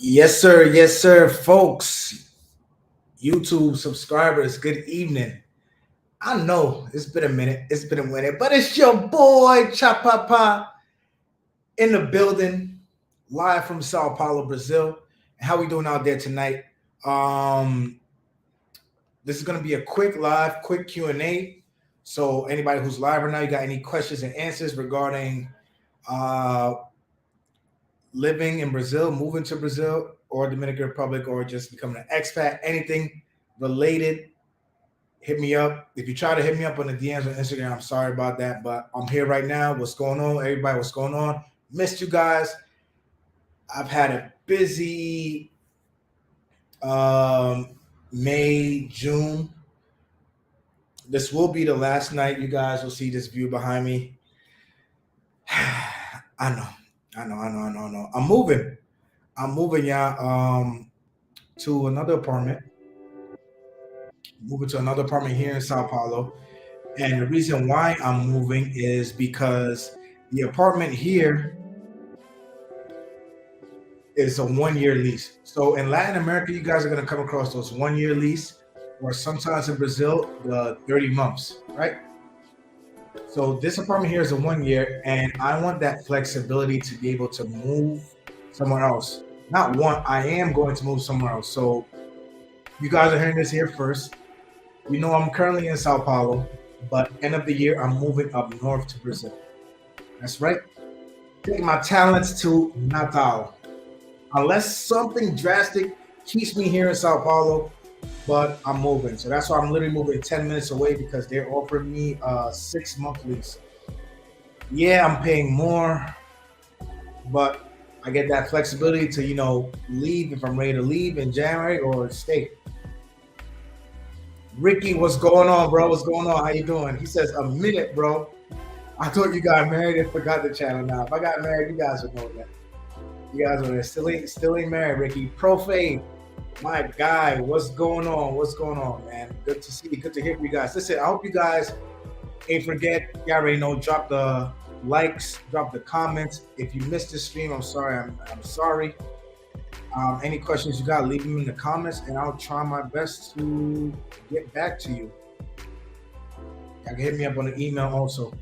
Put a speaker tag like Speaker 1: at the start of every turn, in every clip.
Speaker 1: Yes, sir, folks. YouTube subscribers, good evening. I know it's been a minute, it's been a minute, but it's your boy Chapapa in the building, live from Sao Paulo, Brazil. How we doing out there tonight? Um, this is gonna be a quick live, quick Q&A. So anybody who's live right now, you got any questions and answers regarding uh, living in Brazil, moving to Brazil or Dominican Republic, or just becoming an expat, anything related, hit me up. If you try to hit me up on the DMs on Instagram, I'm sorry about that, but I'm here right now. What's going on, everybody? What's going on? Missed you guys. I've had a busy um, May, June. This will be the last night you guys will see this view behind me. I know, I know. I'm moving. Y'all, to another apartment. Moving to another apartment here in Sao Paulo. And the reason why I'm moving is because the apartment here is a 1 year lease. So in Latin America, you guys are going to come across those 1 year lease, or sometimes in Brazil, the 30 months, right? So this apartment here is a 1 year, and I want that flexibility to be able to move somewhere else. Not want, I am going to move somewhere else. So you guys are hearing this here first. You know, I'm currently in Sao Paulo, but end of the year, I'm moving up north to Brazil. That's right. Taking my talents to Natal. Unless something drastic keeps me here in Sao Paulo, but I'm moving. So that's why I'm literally moving 10 minutes away because they're offering me a 6 month lease. Yeah, I'm paying more, but I get that flexibility to, leave if I'm ready to leave in January or stay. Ricky, what's going on, bro? What's going on? How you doing? He says a minute, bro. I thought you got married and forgot the channel now. If I got married, you guys would know that. You guys are still ain't married, Ricky. Profane, my guy. What's going on? What's going on, man? Good to see you. Good to hear from you guys. Listen, I hope you guys ain't forget. You already know. Drop the likes, drop the comments. If you missed the stream, I'm sorry. I'm sorry. Any questions you got, leave them in the comments, and I'll try my best to get back to you. You can hit me up on the email also.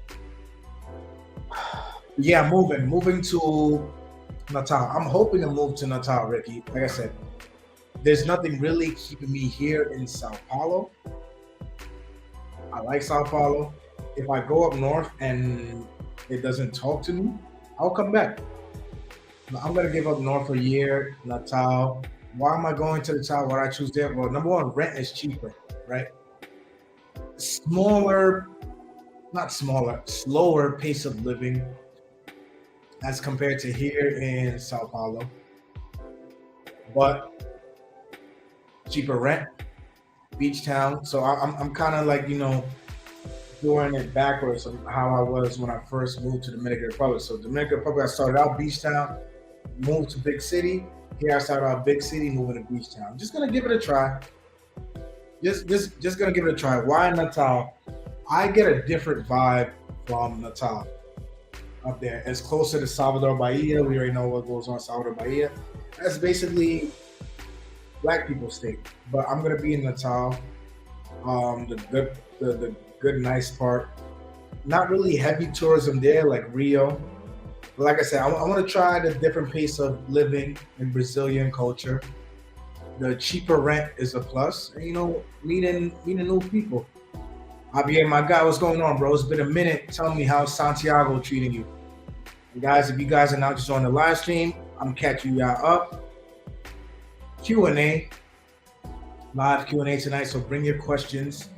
Speaker 1: Yeah, moving to Natal. I'm hoping to move to Natal, Ricky. Like I said, there's nothing really keeping me here in Sao Paulo. I like Sao Paulo. If I go up north and it doesn't talk to me, I'll come back. I'm gonna give up north for a year, Natal. Why am I going to Natal? What I choose there? Well, number one, rent is cheaper, right? Smaller, not smaller, slower pace of living as compared to here in Sao Paulo, but cheaper rent, beach town. So I'm kind of like doing it backwards of how I was when I first moved to Dominican Republic. So Dominican Republic, I started out beach town, moved to big city. Here I started out big city, moving to beach town. I'm just gonna give it a try. Just gonna give it a try. Why Natal? I get a different vibe from Natal up there. It's closer to Salvador Bahia. We already know what goes on in Salvador Bahia. That's basically black people state. But I'm gonna be in Natal. The good nice part. Not really heavy tourism there like Rio. But like I said, I want to try the different pace of living in Brazilian culture. The cheaper rent is a plus, and meeting new people. Javier, my guy, what's going on, bro? It's been a minute. Tell me how Santiago treating you. And guys, if you guys are not just on the live stream, I'm catching y'all up. Q&A, live Q&A tonight. So bring your questions,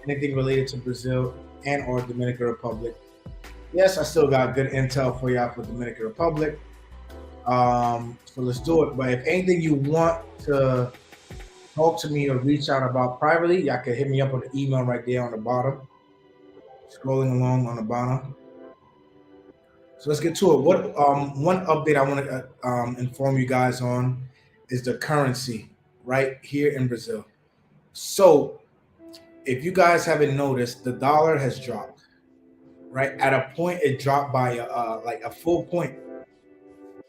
Speaker 1: anything related to Brazil and or Dominican Republic. Yes, I still got good intel for y'all for Dominican Republic. So let's do it. But if anything you want to talk to me or reach out about privately, y'all can hit me up on the email right there on the bottom. Scrolling along on the bottom. So let's get to it. What one update I want to inform you guys on is the currency right here in Brazil. So if you guys haven't noticed, the dollar has dropped. Right at a point, it dropped by like a full point.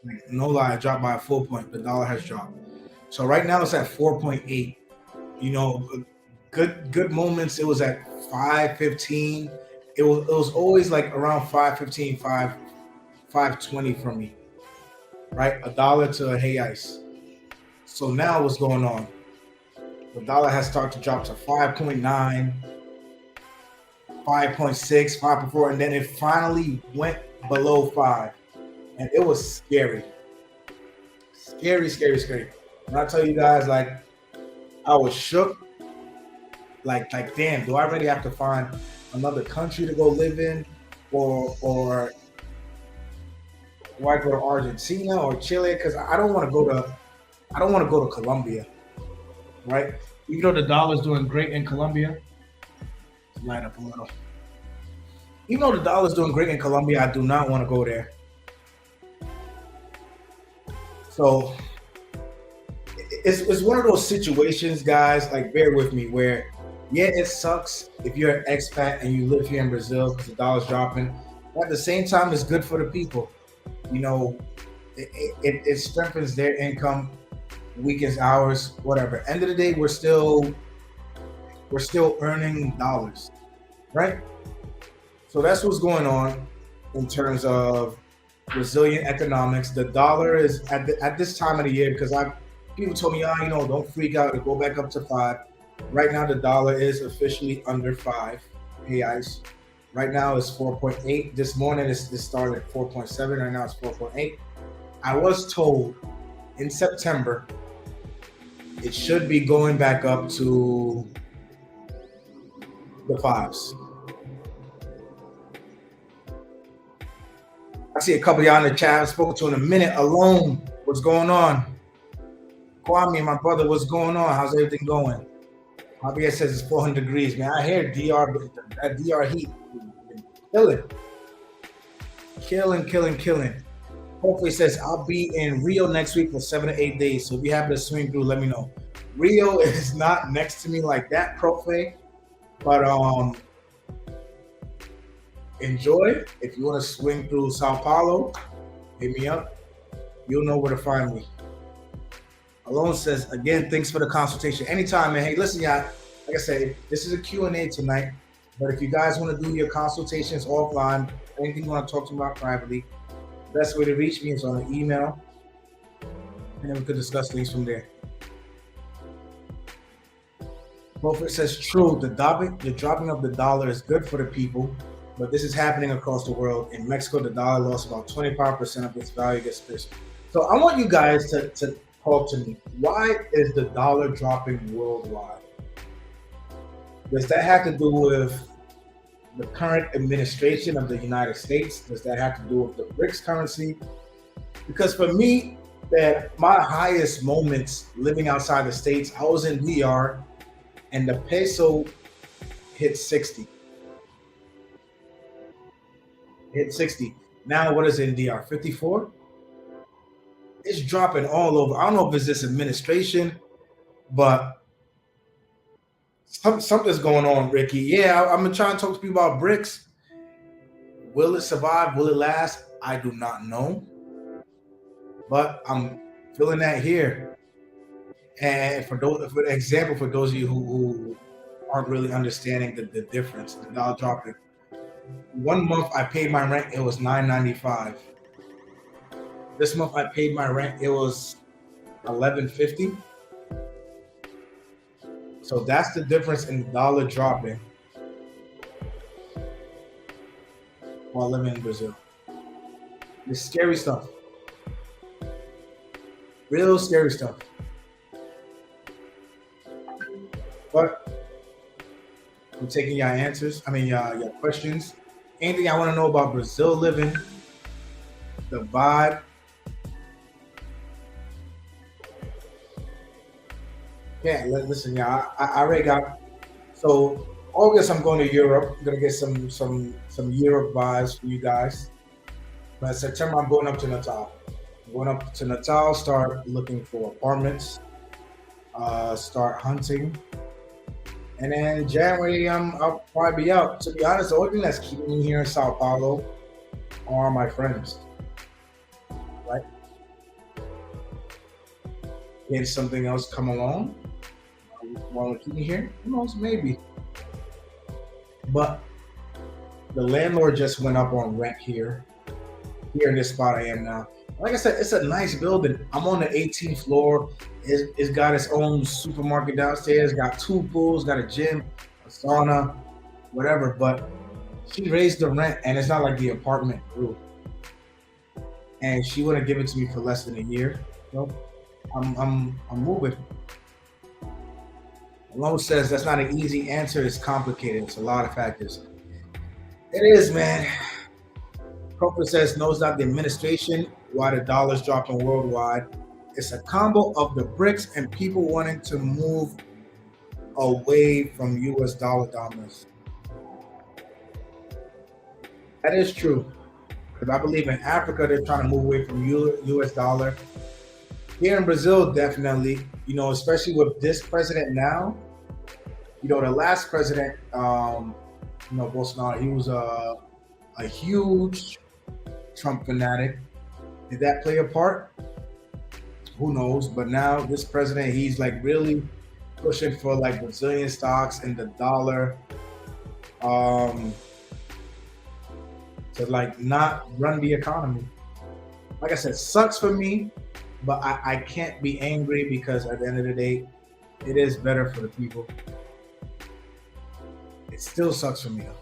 Speaker 1: Like, no lie, it dropped by a full point. The dollar has dropped. So right now it's at 4.8. You know, good moments. It was at 5.15. It was always like around 5.15, 5.20 from me. Right, a dollar to a hey ice. So now what's going on? The dollar has started to drop to 5.9, 5.6, 5.4, and then it finally went below 5. And it was scary. Scary, scary, scary. When I tell you guys, like, I was shook. Like, damn, do I really have to find another country to go live in? Or do I go to Argentina or Chile? Because I don't want to go to Colombia, right? Even though the dollar's doing great in Colombia, light up a little. Even though the dollar's doing great in Colombia, I do not want to go there. So it's one of those situations, guys. Like, bear with me. Where, yeah, it sucks if you're an expat and you live here in Brazil because the dollar's dropping. But at the same time, it's good for the people. You know, it strengthens their income, weekends hours, whatever. End of the day, we're still earning dollars, right? So that's what's going on in terms of Brazilian economics. The dollar is at this time of the year, because I people told me, don't freak out, to go back up to 5. Right now, the dollar is officially under 5 reais. Right now it's 4.8. This morning this started at 4.7. Right now it's 4.8. I was told in September it should be going back up to the fives. I see a couple of y'all in the chat. I've spoken to in a minute. Alone, what's going on? Kwame, my brother, what's going on? How's everything going? Javier says it's 400 degrees, man. I hear DR, that DR heat, killing, killing, killing, killing. Hopefully says I'll be in Rio next week for 7 to 8 days. So if you happen to swing through, let me know. Rio is not next to me like that, Profe, but enjoy. If you want to swing through Sao Paulo, hit me up. You'll know where to find me. Alone says, again, thanks for the consultation. Anytime, man. Hey, listen, y'all. Like I said, this is a Q&A tonight. But if you guys want to do your consultations offline, anything you want to talk to me about privately, the best way to reach me is on an email. And then we could discuss things from there. Beaufort says, true, the dropping of the dollar is good for the people, but this is happening across the world. In Mexico, the dollar lost about 25% of its value against pesos. So I want you guys to talk to me. Why is the dollar dropping worldwide? Does that have to do with the current administration of the United States? Does that have to do with the BRICS currency? Because for me, that my highest moments living outside the States, I was in DR and the peso hit 60. Hit 60. Now what is it in DR? 54? It's dropping all over. I don't know if it's this administration, but something's going on, Ricky. Yeah, I'm trying to talk to people about BRICS. Will it survive? Will it last? I do not know. But I'm feeling that here. And for example, for those of you who aren't really understanding the difference, the dollar dropping. 1 month I paid my rent, it was $9.95. This month I paid my rent, it was $11.50. So that's the difference in the dollar dropping while living in Brazil. It's scary stuff. Real scary stuff. But I'm taking your answers. Your questions. Anything I want to know about Brazil living, the vibe. Yeah, listen, y'all. I already got. So August, I'm going to Europe. I'm gonna get some Europe vibes for you guys. But September, I'm going up to Natal. I'm going up to Natal, start looking for apartments, start hunting. And then January, I'll probably be out. To be honest, the only thing that's keeping me here in Sao Paulo are my friends, right? Then something else come along while we keep me here. Who knows? Maybe. But the landlord just went up on rent here in this spot I am now. Like I said, it's a nice building. I'm on the 18th floor. It's got its own supermarket downstairs, got two pools, got a gym, a sauna, whatever. But she raised the rent, and it's not like the apartment grew. And she wouldn't give it to me for less than a year. So I'm moving. Malone says that's not an easy answer. It's complicated. It's a lot of factors. It is, man. Crawford says knows not the administration why the dollar's dropping worldwide. It's a combo of the BRICS and people wanting to move away from U.S. dollar dominance. That is true. Because I believe in Africa they're trying to move away from U.S. dollar. Here in Brazil, definitely. Especially with this president now. The last president, Bolsonaro, he was a huge Trump fanatic. Did that play a part? Who knows? But now this president, he's like really pushing for like Brazilian stocks and the dollar to like not run the economy. Like I said, sucks for me, but I can't be angry because at the end of the day, it is better for the people. It still sucks for me though.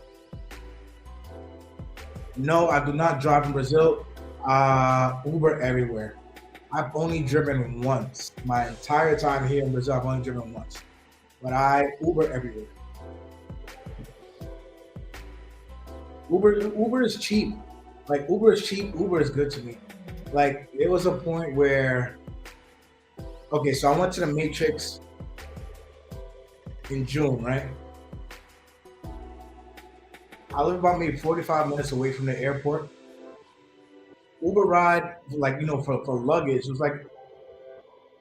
Speaker 1: No, I do not drive in Brazil. Uber everywhere. I've only driven once. My entire time here in Brazil, I've only driven once. But I Uber everywhere. Uber is cheap. Like Uber is cheap. Uber is good to me. Like it was a point where, okay, so I went to the Matrix in June, right? I live about maybe 45 minutes away from the airport. Uber ride, like, for luggage, it was like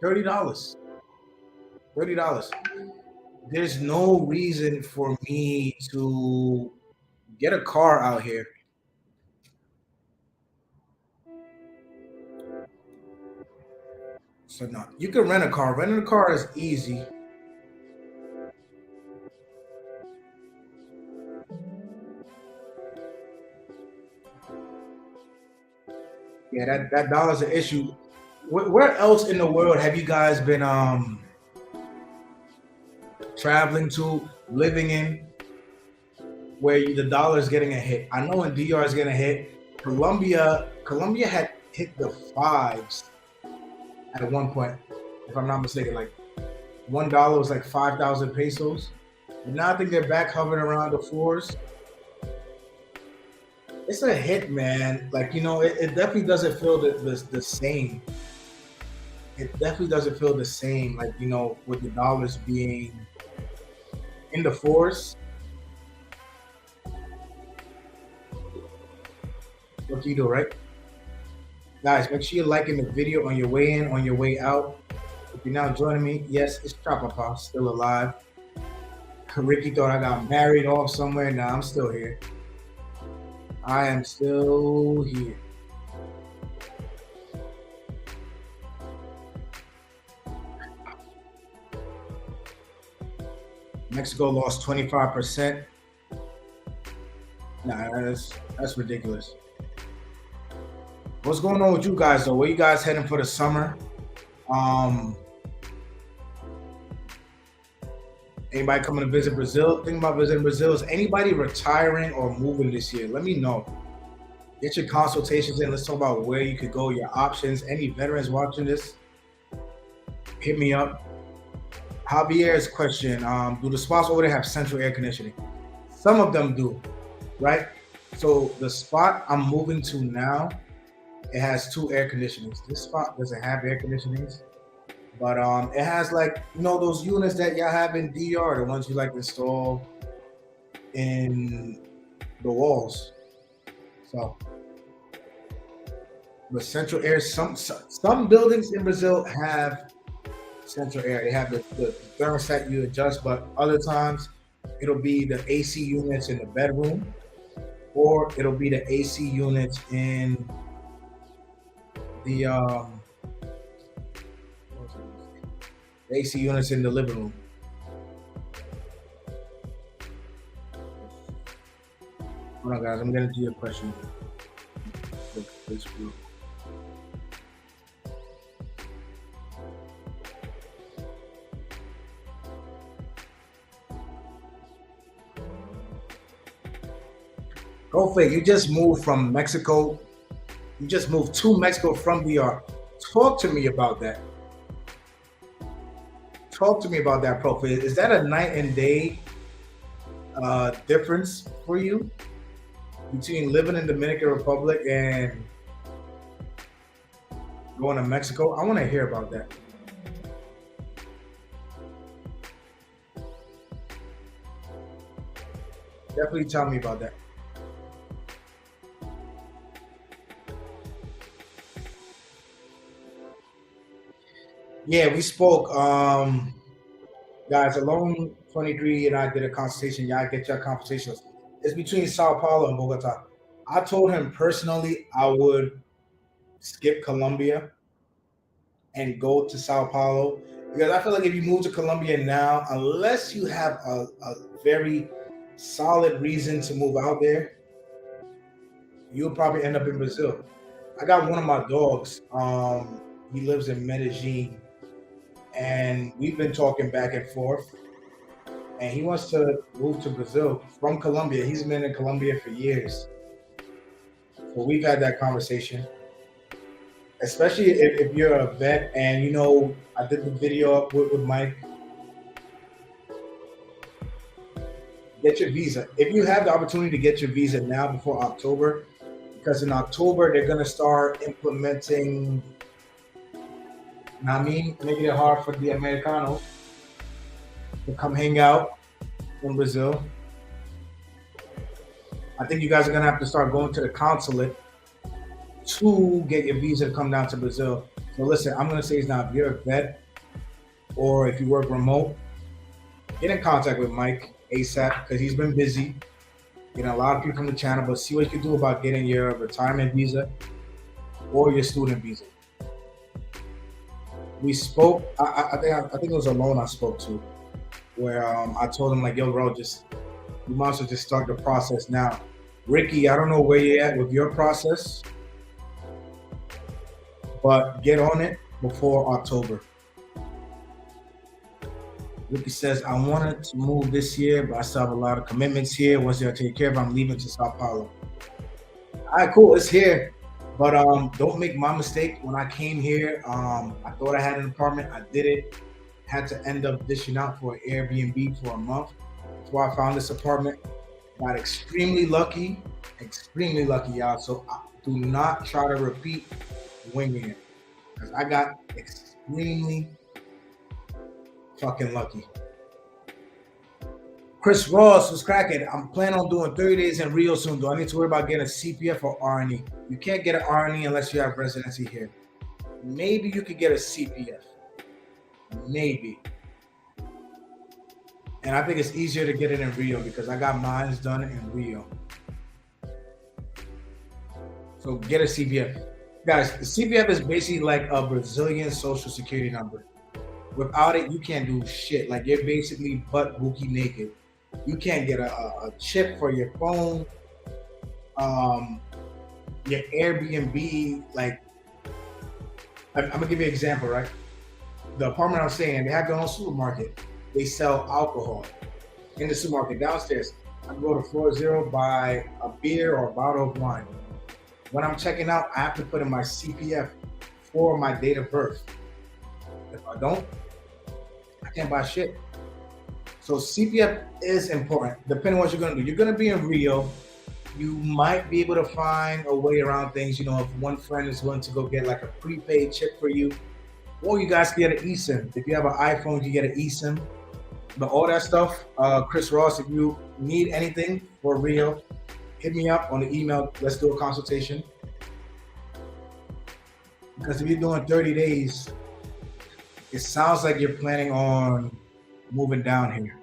Speaker 1: $30. $30. There's no reason for me to get a car out here. So no, you can rent a car. Renting a car is easy. Yeah, that dollar's an issue. Where else in the world have you guys been traveling to, living in, where the dollar is getting a hit? I know in DR is getting a hit. Colombia had hit the fives at one point, if I'm not mistaken. Like $1 was like 5,000 pesos, and now I think they're back hovering around the fours. It's a hit, man. Like it definitely doesn't feel the same. It definitely doesn't feel the same. Like with the dollars being in the fours. What do you do, right? Guys, make sure you're liking the video on your way in, on your way out. If you're now joining me, yes, it's Chapapa, still alive. Ricky thought I got married off somewhere. Nah, I'm still here. I am still here. Mexico lost 25%. Nah, that's ridiculous. What's going on with you guys though? Where you guys heading for the summer? Anybody coming to visit Brazil? Think about visiting Brazil. Is anybody retiring or moving this year? Let me know. Get your consultations in. Let's talk about where you could go, your options. Any veterans watching this, hit me up. Javier's question, do the spots over there have central air conditioning? Some of them do, right? So the spot I'm moving to now, it has two air conditionings. This spot doesn't have air conditionings, but it has like, those units that y'all have in DR, the ones you like install in the walls. So, but central air, some buildings in Brazil have central air. They have the thermostat you adjust, but other times it'll be the AC units in the bedroom, or it'll be the AC units in the The AC units in the living room. Hold on, guys. I'm getting to your question. Go fake. You just moved from Mexico. You just moved to Mexico from DR. Talk to me about that. Talk to me about that, Prof. Is that a night and day difference for you between living in Dominican Republic and going to Mexico? I want to hear about that. Definitely tell me about that. Yeah, we spoke. Guys, Alone 23 and I did a consultation. Y'all get your conversations. It's between Sao Paulo and Bogota. I told him personally I would skip Colombia and go to Sao Paulo because I feel like if you move to Colombia now, unless you have a very solid reason to move out there, you'll probably end up in Brazil. I got one of my dogs. He lives in Medellin, and we've been talking back and forth. And he wants to move to Brazil from Colombia. He's been in Colombia for years, so we've had that conversation. Especially if you're a vet, and I did the video up with Mike. Get your visa if you have the opportunity to get your visa now before October, because in October they're gonna start implementing. I mean, making it hard for the Americanos to come hang out in Brazil. I think you guys are gonna have to start going to the consulate to get your visa to come down to Brazil. So listen, I'm gonna say it's now if you're a vet or if you work remote, get in contact with Mike ASAP because he's been busy getting a lot of people from the channel. But see what you can do about getting your retirement visa or your student visa. We spoke. I think it was Alone I spoke to, where I told him like, "Yo, bro, just you might as well just start the process now." Ricky, I don't know where you're at with your process, but get on it before October. Ricky says, I wanted to move this year, but I still have a lot of commitments here. Once they're taken care of, I'm leaving to Sao Paulo. All right, cool. It's here. But don't make my mistake. When I came here, I thought I had an apartment. I did it. Had to end up dishing out for an Airbnb for a month before I found this apartment. Got extremely lucky, y'all. So do not try to repeat winging it, because I got extremely fucking lucky. Chris Ross was cracking. I'm planning on doing 30 days in Rio soon. Do I need to worry about getting a CPF or RNE? You can't get an RNE unless you have residency here. Maybe you could get a CPF. Maybe. And I think it's easier to get it in Rio because I got mine done in Rio. So get a CPF. Guys, the CPF is basically like a Brazilian social security number. Without it, you can't do shit. Like you're basically butt bookie naked. You can't get a chip for your phone. Your Airbnb, like I'm gonna give you an example, right? The apartment I'm staying in, they have their own supermarket. They sell alcohol in the supermarket downstairs. I go to floor zero, buy a beer or a bottle of wine. When I'm checking out, I have to put in my CPF for my date of birth. If I don't, I can't buy shit. So CPF is important, depending on what you're gonna do. You're gonna be in Rio. You might be able to find a way around things. If one friend is willing to go get like a prepaid chip for you, or you guys can get an eSIM. If you have an iPhone, you get an eSIM. But all that stuff, Chris Ross, if you need anything for Rio, hit me up on the email. Let's do a consultation. Because if you're doing 30 days, it sounds like you're planning on moving down here.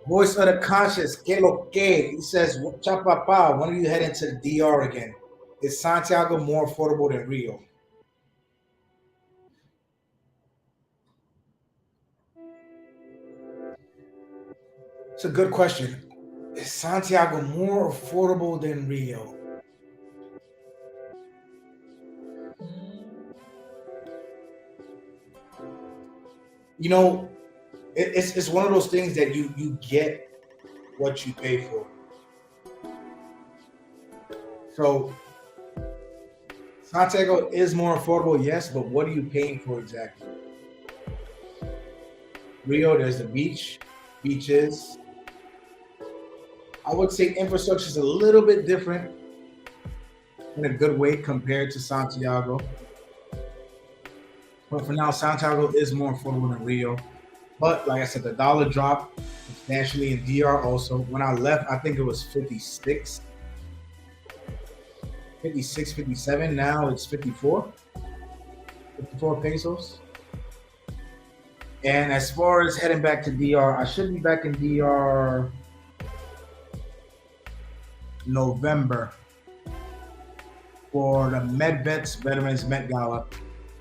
Speaker 1: Voice of the conscious, que lo que? He says, Chapapa, when are you heading to the DR again? Is Santiago more affordable than Rio? It's a good question. Is Santiago more affordable than Rio? You know, it's one of those things that you get what you pay for. So Santiago is more affordable, yes, but what are you paying for exactly? Rio, there's the beaches. I would say infrastructure is a little bit different in a good way compared to Santiago. But for now, Santiago is more affordable than Rio. But like I said, the dollar dropped substantially in DR also. When I left, I think it was 56, 56, 57. Now it's 54, 54 pesos. And as far as heading back to DR, I should be back in DR November for the MedVets Veterans Met Gala.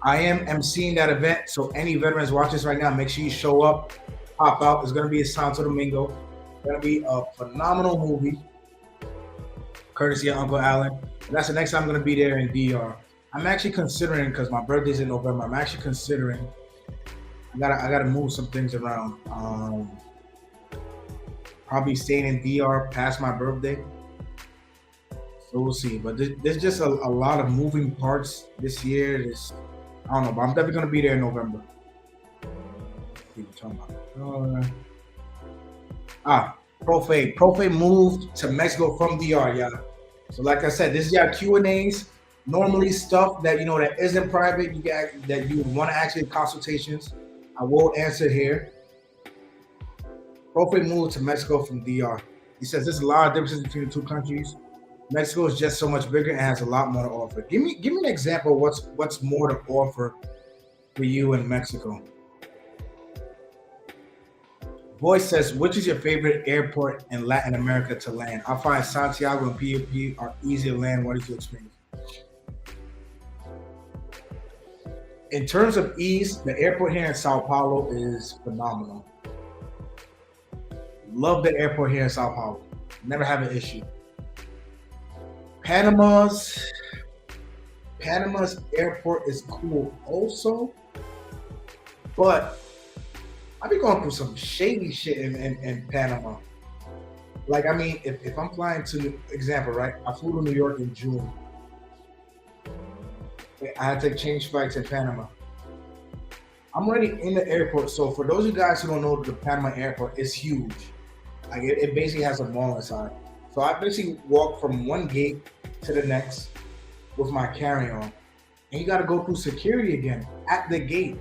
Speaker 1: I am emceeing that event, so any veterans watching this right now, make sure you show up, pop out. It's going to be in Santo Domingo. It's going to be a phenomenal movie, courtesy of Uncle Allen. And that's the next time I'm going to be there in DR. I'm actually considering, because my birthday's in November, I'm actually considering, I gotta move some things around. Probably staying in DR past my birthday. So we'll see. But there's just a lot of moving parts this year. I don't know, but I'm definitely gonna be there in November. What are you talking about? Profe. Profe moved to Mexico from DR, yeah. So like I said, this is your Q&As. Normally stuff that that isn't private, that you want to actually consultations, I will answer here. Profe moved to Mexico from DR. He says there's a lot of differences between the two countries. Mexico is just so much bigger and has a lot more to offer. Give me an example of what's more to offer for you in Mexico. Voice says, which is your favorite airport in Latin America to land? I find Santiago and PUP are easy to land. What is your experience? In terms of ease, the airport here in Sao Paulo is phenomenal. Love the airport here in Sao Paulo. Never have an issue. Panama's airport is cool also, but I be going through some shady shit in Panama. Like, I mean, if I'm flying to, example, right? I flew to New York in June. I had to change flights in Panama. I'm already in the airport. So for those of you guys who don't know, the Panama airport is huge. Like it basically has a mall inside. So I basically walk from one gate to the next with my carry-on. And you got to go through security again at the gate.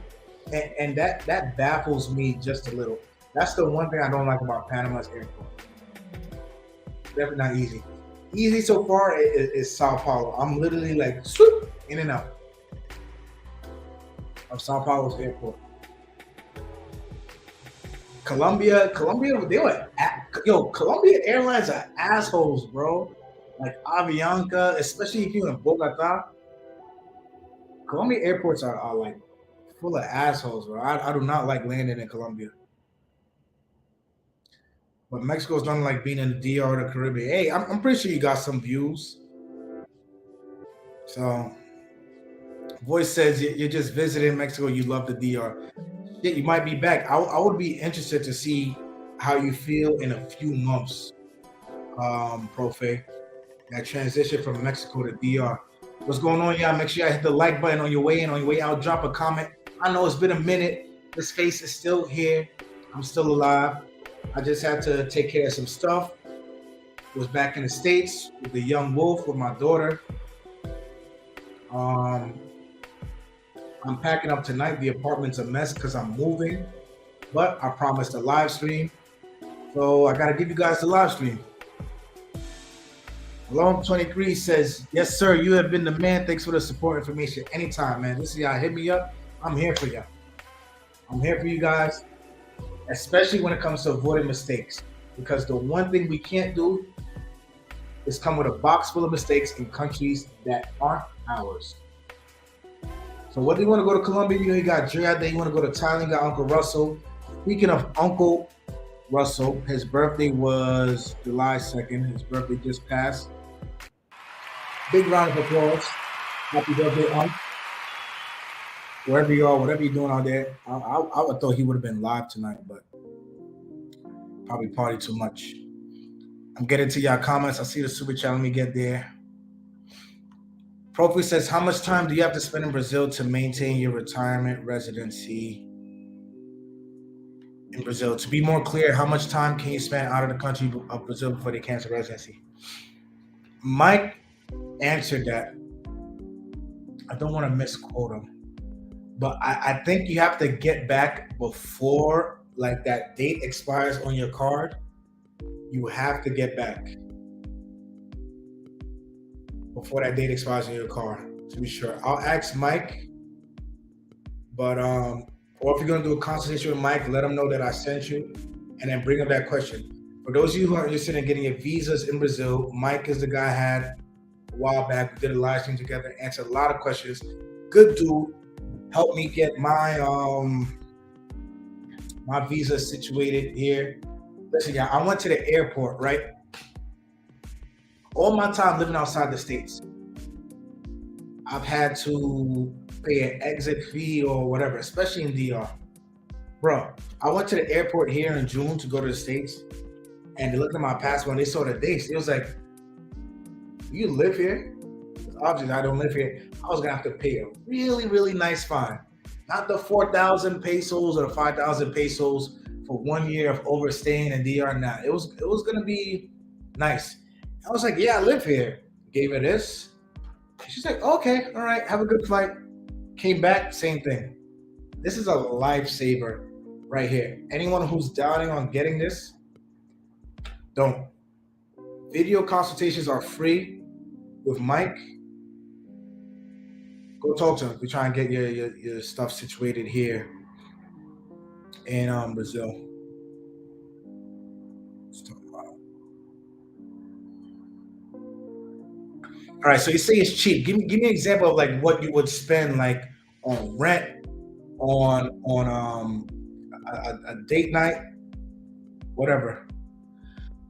Speaker 1: And that baffles me just a little. That's the one thing I don't like about Panama's airport. Definitely not easy. Easy so far is Sao Paulo. I'm literally like swoop, in and out of Sao Paulo's airport. Colombia, they were Colombia Airlines are assholes, bro. Like Avianca, especially if you're in Bogota. Colombia airports are like full of assholes, bro. I do not like landing in Colombia. But Mexico's nothing like being in the DR or the Caribbean. Hey, I'm pretty sure you got some views. So, Voice says you're just visiting Mexico. You love the DR. Yeah, you might be back. I would be interested to see how you feel in a few months, Profe. That transition from Mexico to DR. What's going on, y'all? Make sure y'all hit the like button on your way in. On your way out, drop a comment. I know it's been a minute. This face is still here. I'm still alive. I just had to take care of some stuff. Was back in the States with the young wolf with my daughter. I'm packing up tonight. The apartment's a mess because I'm moving, but I promised a live stream. So I got to give you guys the live stream. Alone 23 says, yes, sir, you have been the man. Thanks for the support information. Anytime, man. Listen, y'all, hit me up. I'm here for y'all. I'm here for you guys, especially when it comes to avoiding mistakes. Because the one thing we can't do is come with a box full of mistakes in countries that aren't ours. So whether you want to go to Colombia, you got Dre out there, you want to go to Thailand, you got Uncle Russell. Speaking of Uncle Russell. His birthday was July 2nd. His birthday just passed. Big round of applause. Happy birthday, wherever you are, whatever you're doing out there. I would thought he would have been live tonight, but probably party too much. I'm getting to your comments. I see the super chat. Let me get there. Profi says, how much time do you have to spend in Brazil to maintain your retirement residency in Brazil? To be more clear, how much time can you spend out of the country of Brazil before they cancel residency? Mike answered that. I don't want to misquote him, but I think you have to get back before like that date expires on your card. You have to get back before that date expires on your card, to be sure. I'll ask Mike, but or if you're gonna do a consultation with Mike, let him know that I sent you, and then bring up that question. For those of you who are interested in getting your visas in Brazil, Mike is the guy I had a while back. We did a live stream together, answered a lot of questions. Good dude. Helped me get my my visa situated here. Listen, y'all, I went to the airport, right? All my time living outside the States, I've had to pay an exit fee or whatever, especially in DR. Bro, I went to the airport here in June to go to the States, and they looked at my passport and they saw the dates. It was like, you live here? Obviously, I don't live here. I was gonna have to pay a really, really nice fine. Not the 4,000 pesos or the 5,000 pesos for 1 year of overstaying in DR. Now it was gonna be nice. I was like, yeah, I live here. Gave her this. She's like, okay, all right, have a good flight. Came back, same thing. This is a lifesaver right here. Anyone who's doubting on getting this, don't. Video consultations are free with Mike. Go talk to him. We try and get your stuff situated here in Brazil. Let's talk about it. All right, so you say it's cheap. Give me an example of like what you would spend like on rent, on a date night, whatever.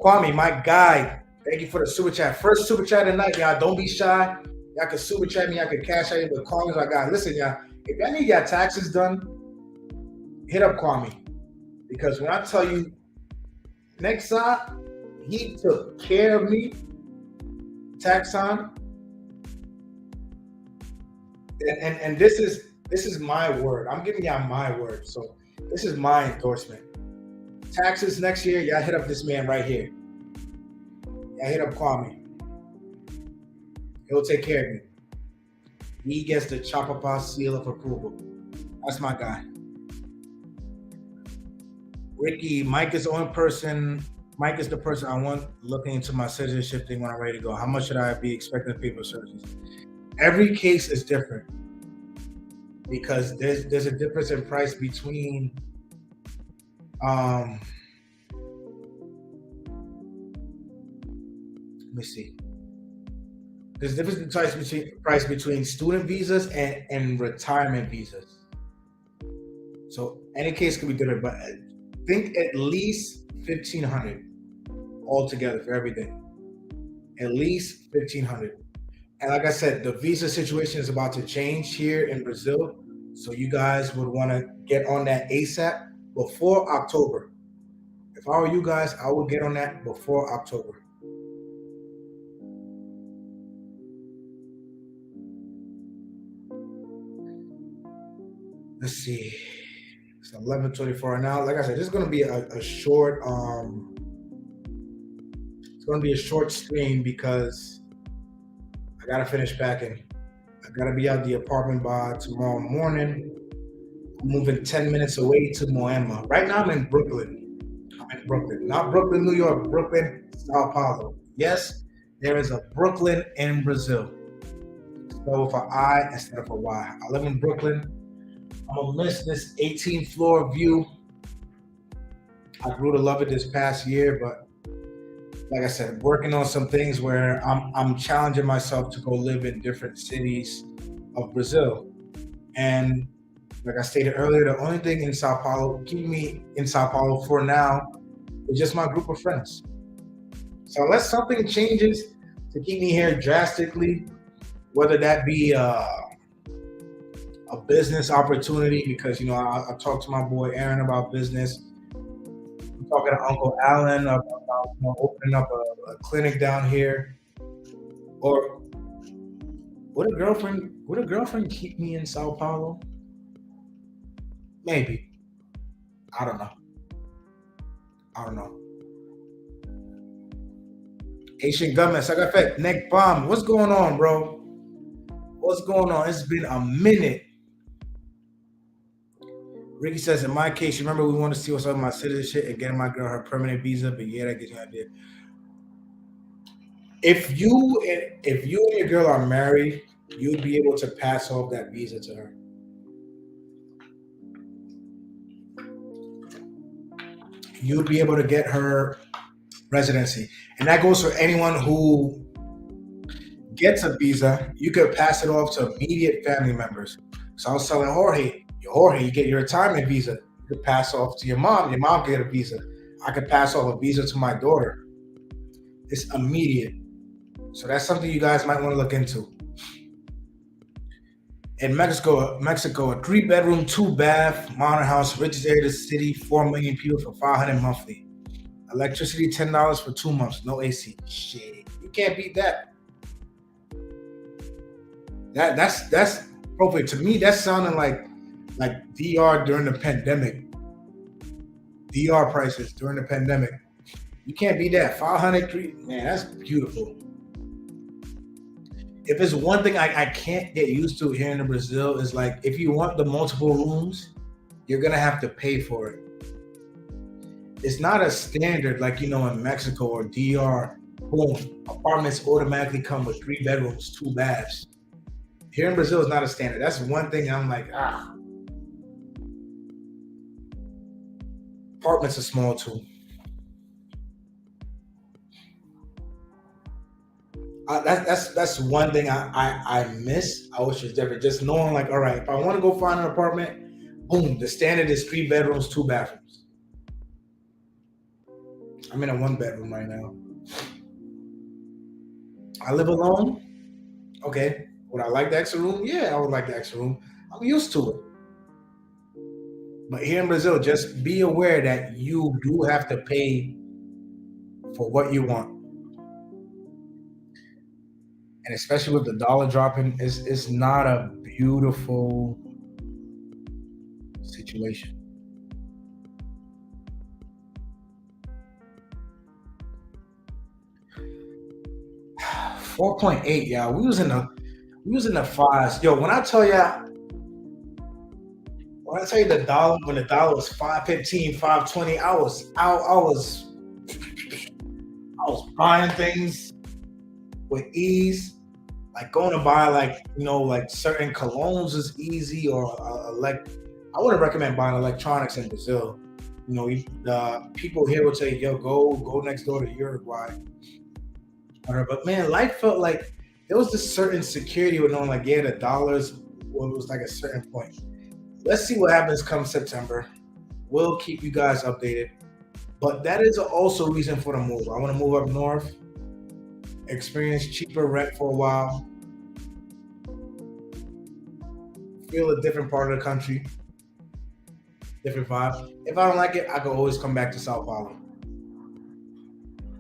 Speaker 1: Kwame, my guy, thank you for the super chat. First super chat tonight, y'all. Don't be shy. Y'all can super chat me. Y'all can cash out you with Kwame, my guy. Listen, y'all. If y'all need your taxes done, hit up Kwame, because when I tell you, next time he took care of me, tax time, and this is my word. I'm giving y'all my word, so this is my endorsement. Taxes next year, y'all hit up this man right here. Y'all hit up Kwame. He'll take care of me. He gets the Chapapa seal of approval. That's my guy. Ricky, Mike is the only person. Mike is the person I want looking into my citizenship thing when I'm ready to go. How much should I be expecting to pay for services? Every case is different because there's a difference in price between let me see. There's a difference in price between student visas and retirement visas. So any case could be different, but I think at least 1,500 altogether for everything. At least 1,500. And like I said, the visa situation is about to change here in Brazil. So you guys would want to get on that ASAP before October. If I were you guys, I would get on that before October. Let's see. It's 11:24 now. Like I said, this is going to be a short. It's going to be a short stream because I gotta finish packing. I gotta be out the apartment by tomorrow morning. I'm moving 10 minutes away to Moema. Right now I'm in Brooklyn. I'm in Brooklyn. Not Brooklyn, New York, Brooklyn, Sao Paulo. Yes, there is a Brooklyn in Brazil. Spelled with an I instead of a Y. I live in Brooklyn. I'm gonna miss this 18th floor view. I grew to love it this past year, but like I said, working on some things where I'm challenging myself to go live in different cities of Brazil. And like I stated earlier, the only thing in Sao Paulo, keeping me in Sao Paulo for now, It's just my group of friends. So unless something changes to keep me here drastically, whether that be a business opportunity, because I talked to my boy Aaron about business. I'm talking to Uncle Alan about opening up a clinic down here, or would a girlfriend keep me in Sao Paulo? Maybe. I don't know. I don't know. Asian government, Sagafet, Neck Bomb. What's going on, bro? What's going on? It's been a minute. Ricky says, in my case, you remember we want to see what's up with my citizenship and getting my girl her permanent visa, but yeah, that gives you an idea. If you and your girl are married, you'd be able to pass off that visa to her. You'd be able to get her residency. And that goes for anyone who gets a visa. You could pass it off to immediate family members. So I was telling Jorge, you get your retirement visa. You could pass off to your mom. Your mom could get a visa. I could pass off a visa to my daughter. It's immediate. So that's something you guys might want to look into. In Mexico, a 3-bedroom, 2-bath, modern house, richest area of the city, 4 million people for $500 monthly. Electricity $10 for 2 months, no AC. Shit, you can't beat that. That's appropriate to me. That's sounding like DR during the pandemic. DR prices during the pandemic. You can't beat that. 500, man, that's beautiful. If it's one thing I can't get used to here in Brazil is like if you want the multiple rooms, you're gonna have to pay for it. It's not a standard like in Mexico or DR. Boom, apartments automatically come with 3 bedrooms, 2 baths. Here in Brazil, it's not a standard. That's one thing I'm like, Apartments are small too. That's one thing I miss. I wish it was different. Just knowing like, all right, if I want to go find an apartment, boom, the standard is 3 bedrooms, 2 bathrooms. I'm in a 1 bedroom right now. I live alone. Okay. Would I like the extra room? Yeah, I would like the extra room. I'm used to it. But here in Brazil, just be aware that you do have to pay for what you want. And especially with the dollar dropping, it's not a beautiful situation. 4.8, yeah. We was in the fives. Yo, when I tell you the dollar was 5.15, 5.20, I was buying things with ease. Like going to buy like certain colognes is easy, or like I wouldn't recommend buying electronics in Brazil. The people here would say, "Yo, go next door to Uruguay." Whatever. But man, life felt like there was this certain security with knowing like, yeah, the dollars was like a certain point. Let's see what happens come September. We'll keep you guys updated. But that is also a reason for the move. I want to move up north, experience cheaper rent for a while, feel a different part of the country, different vibe. If I don't like it, I can always come back to Sao Paulo.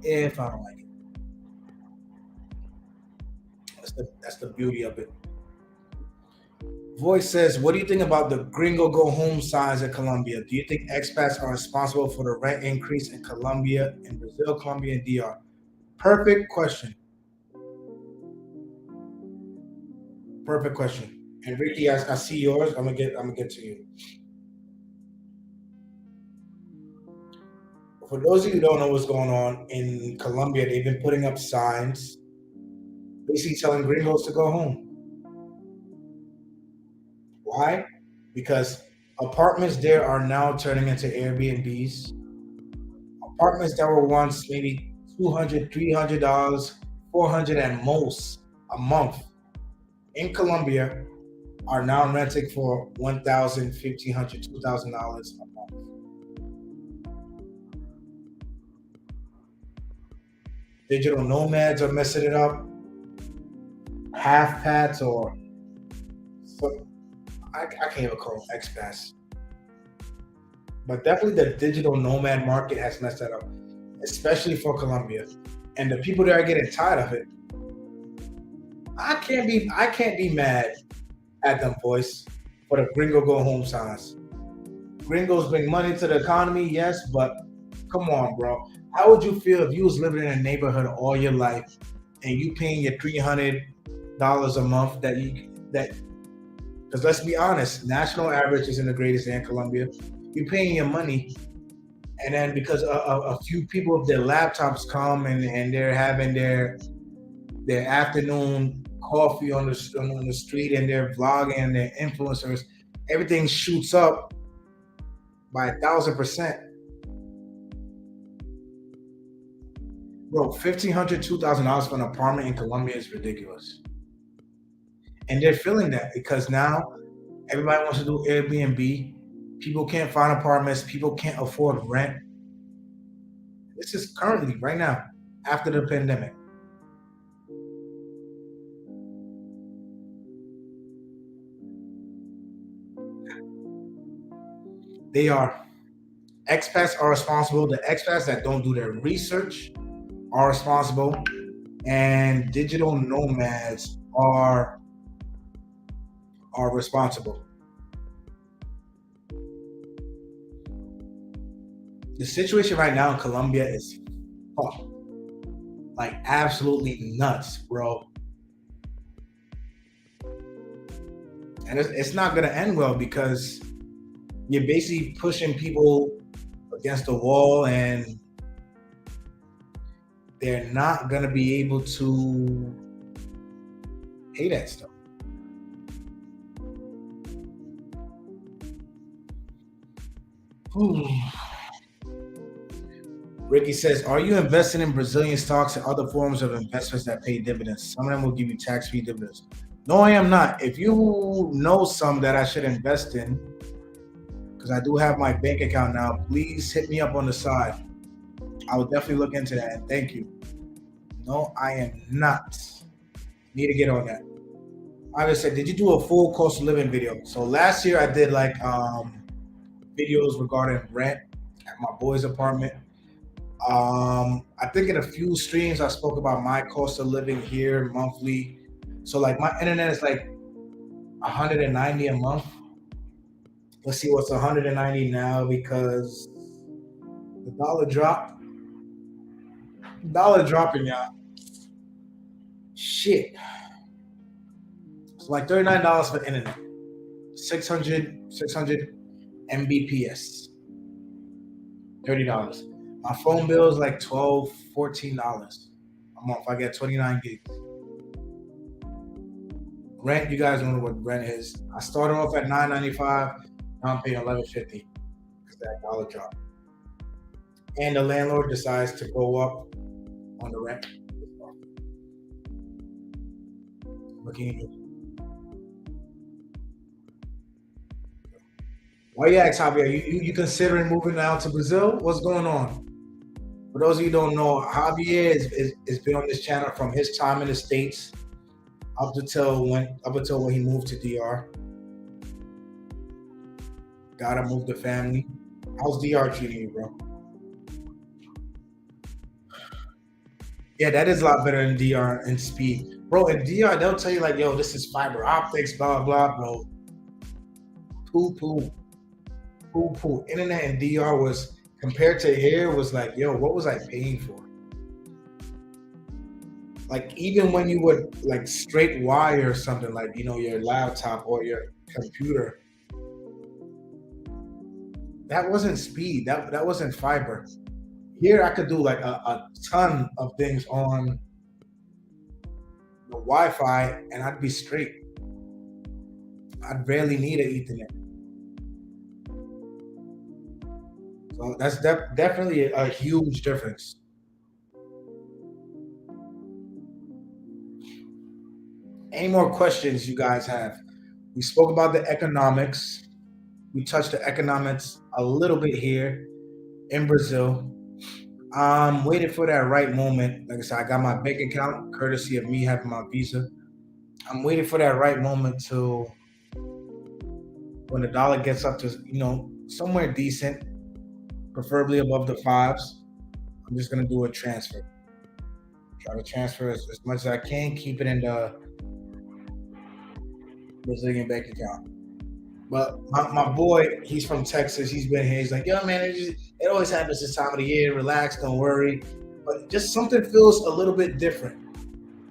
Speaker 1: If I don't like it, that's the beauty of it. Voice says, "What do you think about the gringo go home signs in Colombia? Do you think expats are responsible for the rent increase in Colombia, in Brazil, Colombia, and DR?" Perfect question. Perfect question. And Ricky, I see yours. I'm gonna get to you. For those of you who don't know what's going on in Colombia, they've been putting up signs basically telling gringos to go home. Why? Because apartments there are now turning into Airbnbs. Apartments that were once maybe 200, $300, 400 at most a month in Colombia are now renting for 1,000, 1,500, $2,000 a month. Digital nomads are messing it up. Half pats or so, I can't even call them expats, but definitely the digital nomad market has messed that up, especially for Colombia. And the people that are getting tired of it, I can't be mad at them, boys, for the gringo go home signs. Gringos bring money to the economy, yes, but come on, bro. How would you feel if you was living in a neighborhood all your life and you paying your $300 a month that because let's be honest, national average isn't the greatest in Colombia. You're paying your money, and then because a few people with their laptops come and they're having their afternoon coffee on the street and they're vlogging and they're influencers, everything shoots up by 1,000%. Bro, 1,500, $2,000 for an apartment in Colombia is ridiculous. And they're feeling that because now everybody wants to do Airbnb. People can't find apartments. People can't afford rent. This is currently right now after the pandemic. They are expats are responsible. The expats that don't do their research are responsible, and digital nomads are responsible. The situation right now in Colombia is fucked, like absolutely nuts, bro. And it's not gonna end well because you're basically pushing people against the wall, and they're not gonna be able to pay that stuff. Whew. Ricky says, "Are you investing in Brazilian stocks and other forms of investments that pay dividends? Some of them will give you tax-free dividends." No, I am not. If you know some that I should invest in, because I do have my bank account now, please hit me up on the side. I will definitely look into that. And thank you. No, I am not. Need to get on that. I said, did you do a full cost of living video? So last year I did like videos regarding rent at my boy's apartment. I think in a few streams I spoke about my cost of living here monthly. So like my internet is like 190 a month. Let's see what's 190 now because the dollar dropping, y'all. Shit, it's like $39 for internet, 600 Mbps, $30. My phone bill is like 12, $14 a month. I get 29 gigs. Rent, you guys know what rent is. I started off at 9.95. Now I'm paying 11.50 because that dollar drop. And the landlord decides to go up on the rent. Looking. Why you ask Javier? You considering moving out to Brazil? What's going on? For those of you who don't know, Javier is been on this channel from his time in the States up until when he moved to DR. Gotta move the family. How's DR treating you, bro? Yeah, that is a lot better than DR and speed. Bro, in DR, they'll tell you like, yo, this is fiber optics, blah, blah, bro. Poo poo. Poo poo. Internet in DR was compared to here was like, yo, what was I paying for? Like even when you would like straight wire something like your laptop or your computer, that wasn't speed. That wasn't fiber. Here I could do like a ton of things on the Wi-Fi and I'd be straight. I'd barely need an Ethernet. So that's definitely a huge difference. Any more questions you guys have? We spoke about the economics. We touched the economics a little bit here in Brazil. I'm waiting for that right moment. Like I said, I got my bank account, courtesy of me having my visa. I'm waiting for that right moment to when the dollar gets up to somewhere decent, preferably above the fives. I'm just gonna do a transfer. Try to transfer as much as I can, keep it in the Brazilian bank account. But my boy, he's from Texas. He's been here. He's like, yo, man, it always happens this time of the year. Relax, don't worry. But just something feels a little bit different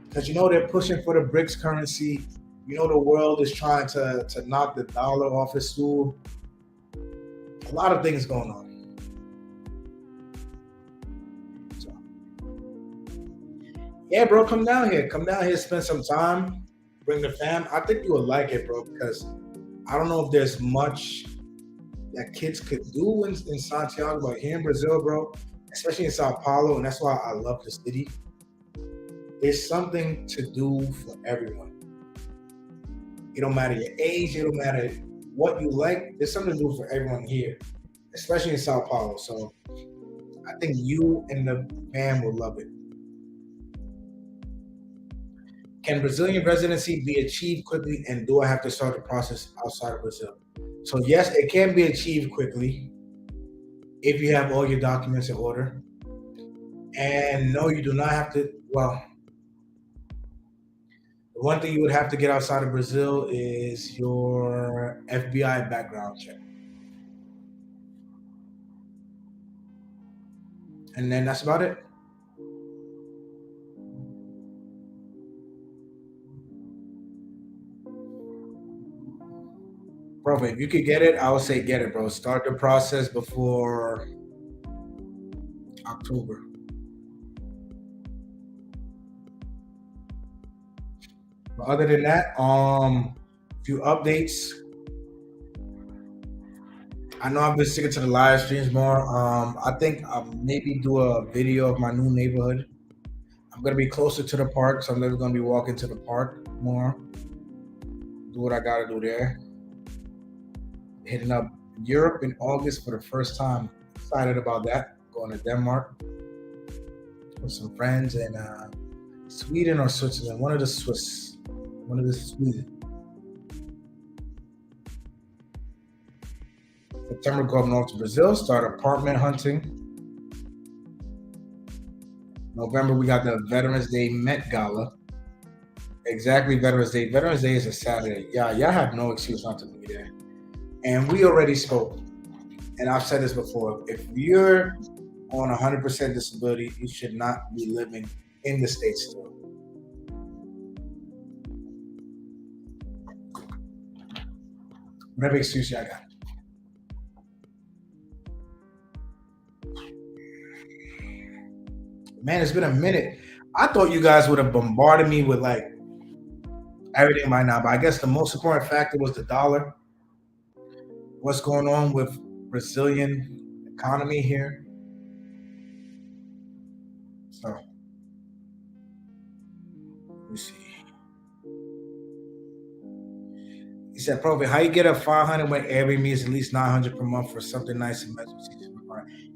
Speaker 1: because they're pushing for the BRICS currency. The world is trying to knock the dollar off its stool. A lot of things going on. So, yeah, bro, come down here. Come down here, spend some time, bring the fam. I think you would like it, bro, because I don't know if there's much that kids could do in Santiago, but here in Brazil, bro, especially in Sao Paulo, and that's why I love the city. There's something to do for everyone. It don't matter your age, it don't matter what you like. There's something to do for everyone here, especially in Sao Paulo. So I think you and the fam will love it. Can Brazilian residency be achieved quickly, and do I have to start the process outside of Brazil? So yes, it can be achieved quickly if you have all your documents in order. And no, you do not have to. Well, the one thing you would have to get outside of Brazil is your FBI background check, and then that's about it. Bro, if you could get it, I would say get it, bro. Start the process before October. But other than that, few updates. I know I've been sticking to the live streams more. I think I'll maybe do a video of my new neighborhood. I'm gonna be closer to the park, so I'm never gonna be walking to the park more. Do what I gotta do there. Hitting up Europe in August for the first time. Excited about that. Going to Denmark with some friends and Sweden or Switzerland. One of the Swiss. One of the Sweden. September, go up north to Brazil. Start apartment hunting. November, we got the Veterans Day Met Gala. Exactly, Veterans Day. Veterans Day is a Saturday. Yeah, y'all have no excuse not to be there. And we already spoke, and I've said this before. If you're on 100% disability, you should not be living in the States still. Whatever excuse y'all got. Man, it's been a minute. I thought you guys would have bombarded me with like everything by now, but I guess the most important factor was the dollar. What's going on with Brazilian economy here? So let me see. He said, "Profi, how you get a 500 when Airbnb is at least 900 per month for something nice and emergency?"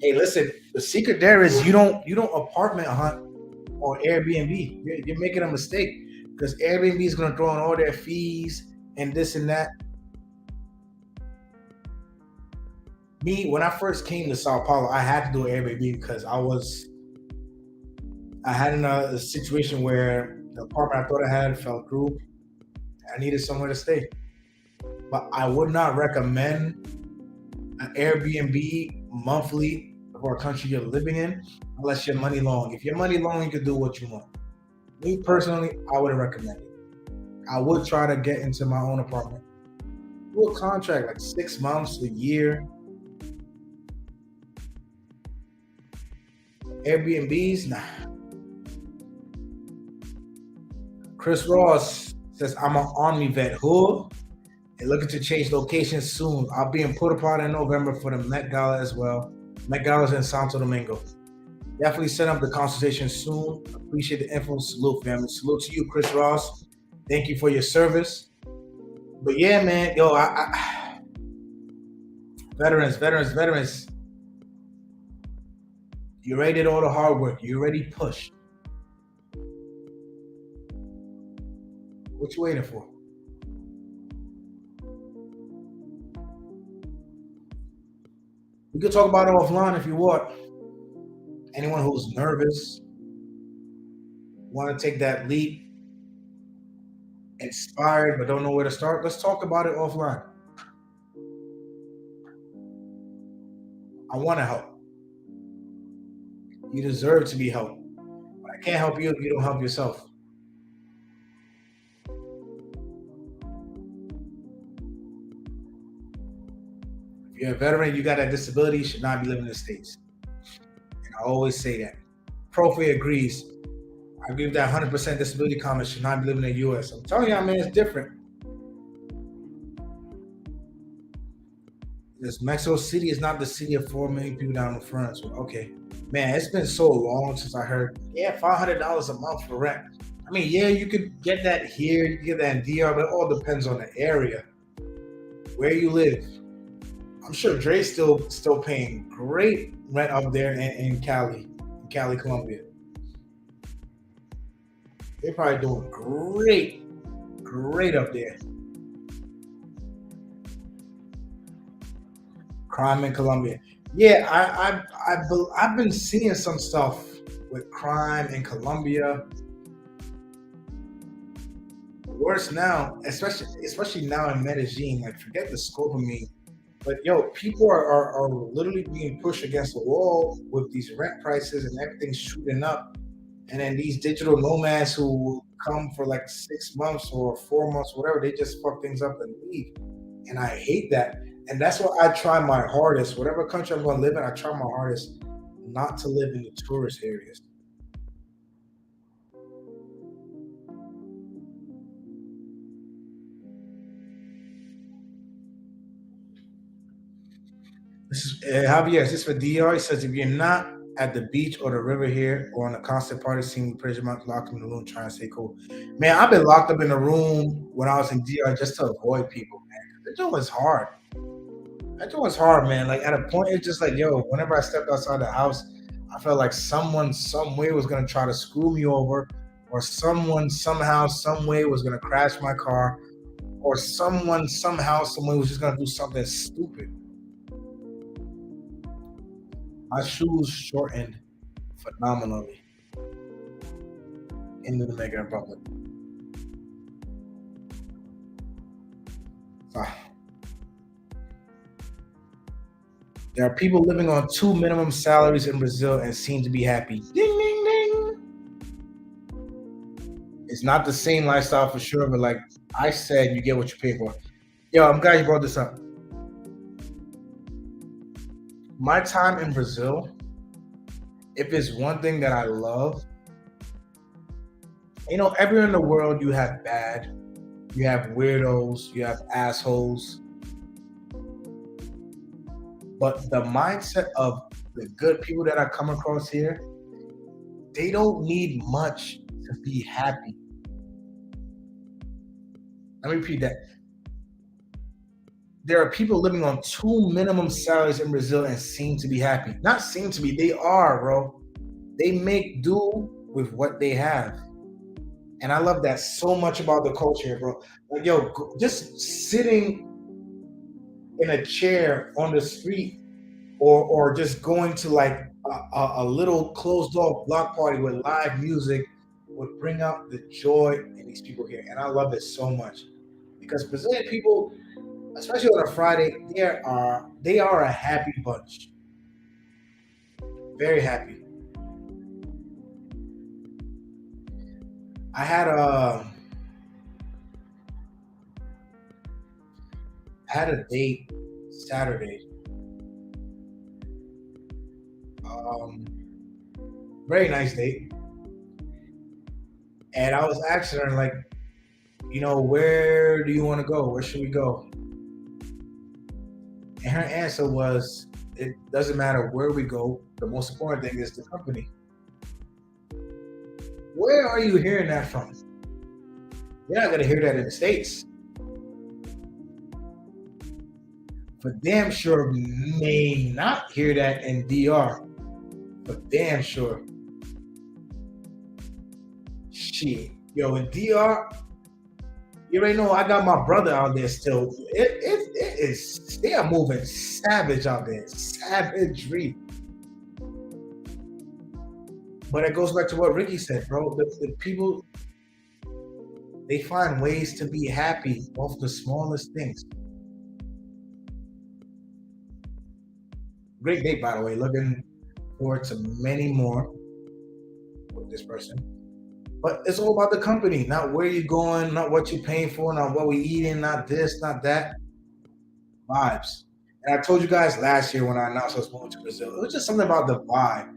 Speaker 1: Hey, listen, the secret there is you don't apartment hunt on Airbnb. You're making a mistake because Airbnb is going to throw in all their fees and this and that. Me, when I first came to Sao Paulo, I had to do Airbnb because I had a situation where the apartment I thought I had fell through. I needed somewhere to stay, but I would not recommend an Airbnb monthly for a country you're living in unless you're money long. If you're money long, you can do what you want. Me personally, I wouldn't recommend it. I would try to get into my own apartment. Do a contract like 6 months, a year. Airbnbs, nah. Chris Ross says I'm an army vet. Who? And looking to change locations soon. I'll be in Puerto Plata in November for the Met Gala as well. Met Gala's in Santo Domingo. Definitely set up the consultation soon. Appreciate the info. Salute, family. Salute to you, Chris Ross. Thank you for your service. But yeah, man, yo, veterans. You already did all the hard work. You already pushed. What you waiting for? We could talk about it offline if you want. Anyone who's nervous, want to take that leap, inspired but don't know where to start, let's talk about it offline. I want to help. You deserve to be helped. But I can't help you if you don't help yourself. If you're a veteran, you got a disability, you should not be living in the States. And I always say that. Profi agrees. I agree with that 100% disability comment should not be living in the US. I'm telling you, man, it's different. This Mexico City is not the city of 4 million people down in France. Okay. Man, it's been so long since I heard, yeah, $500 a month for rent. I mean, yeah, you could get that here, you could get that in DR, but it all depends on the area, where you live. I'm sure Dre's still paying great rent up there in Cali, Colombia. They're probably doing great up there. Crime in Colombia. Yeah, I've been seeing some stuff with crime in Colombia. Worse now, especially now in Medellin. Like, forget the scope of me. But yo, people are literally being pushed against the wall with these rent prices and everything's shooting up. And then these digital nomads who come for like 6 months or 4 months, whatever, they just fuck things up and leave. And I hate that. And that's why I try my hardest. Whatever country I'm going to live in, I try my hardest not to live in the tourist areas. This is Javier. Is this for DR? He says if you're not at the beach or the river here or on a constant party scene, you pretty much locked in the room trying to stay cool. Man, I've been locked up in the room when I was in DR just to avoid people, man. That job was hard. That job was hard, man. Like at a point, it's just like, yo, whenever I stepped outside the house, I felt like someone, some way was gonna try to screw me over, or someone somehow, some way was gonna crash my car, or someone somehow, some way was just gonna do something stupid. My shoes shortened phenomenally in the Dominican Republic. Ah, there are people living on two minimum salaries in Brazil and seem to be happy. Ding, ding, ding. It's not the same lifestyle for sure, but like I said, you get what you pay for. Yo, I'm glad you brought this up. My time in Brazil, if it's one thing that I love, everywhere in the world you have bad, you have weirdos, you have assholes, but the mindset of the good people that I come across here, they don't need much to be happy. Let me repeat that. There are people living on two minimum salaries in Brazil and seem to be happy. Not seem to be, they are, bro. They make do with what they have. And I love that so much about the culture, bro. Like, yo, just sitting in a chair on the street or just going to like a little closed off block party with live music would bring out the joy in these people here. And I love it so much because Brazilian people, especially on a Friday, they are a happy bunch. Very happy. I had a I had a date Saturday. Um, Very nice date, and I was asking her like, where do you want to go? Where should we go? And her answer was, it doesn't matter where we go. The most important thing is the company. Where are you hearing that from? You're not gonna hear that in the States. For damn sure may not hear that in DR. but damn sure. Shit. Yo, in DR, you already know I got my brother out there still. It is, they are moving savage out there. Savagery. But it goes back to what Ricky said, bro. The people, they find ways to be happy off the smallest things. Great date, by the way. Looking forward to many more with this person. But it's all about the company, not where you're going, not what you're paying for, not what we're eating, not this, not that. Vibes. And I told you guys last year when I announced I was moving to Brazil, it was just something about the vibe.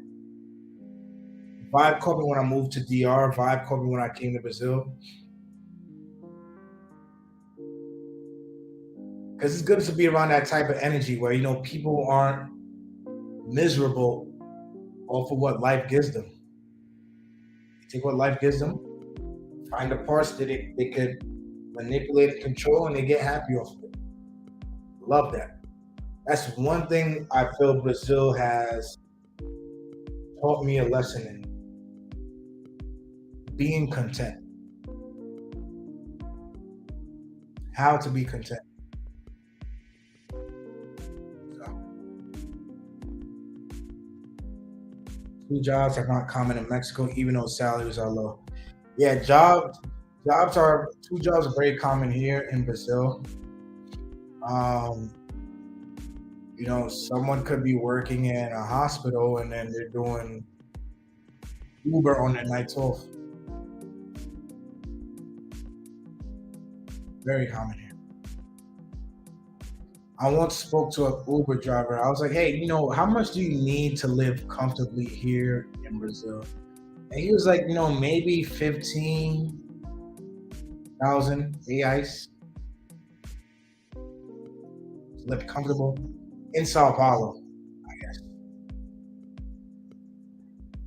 Speaker 1: Vibe caught me when I moved to DR. Vibe caught me when I came to Brazil. Because it's good to be around that type of energy where people aren't miserable off of what life gives them. They take what life gives them, find the parts that they could manipulate and control, and they get happy off of it. Love that. That's one thing I feel Brazil has taught me a lesson in being content, how to be content. So, two jobs are not common in Mexico, even though salaries are low. Yeah, two jobs are very common here in Brazil. Um, someone could be working in a hospital and then they're doing Uber on their nights off. Very common here. I once spoke to an Uber driver. I was like, hey, how much do you need to live comfortably here in Brazil? And he was like, maybe 15,000 reais to live comfortable in Sao Paulo, I guess.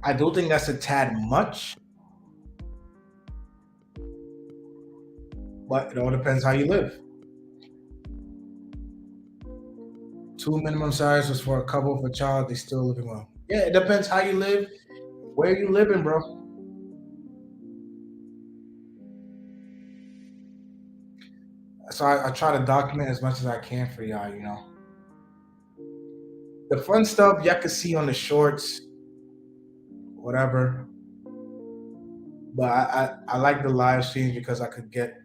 Speaker 1: I do think that's a tad much, but it all depends how you live. Two minimum salaries was for a couple for a child. They still living well. Yeah, it depends how you live, where you living, bro. So I try to document as much as I can for y'all. The fun stuff y'all can see on the shorts, whatever. But I like the live streams because I could get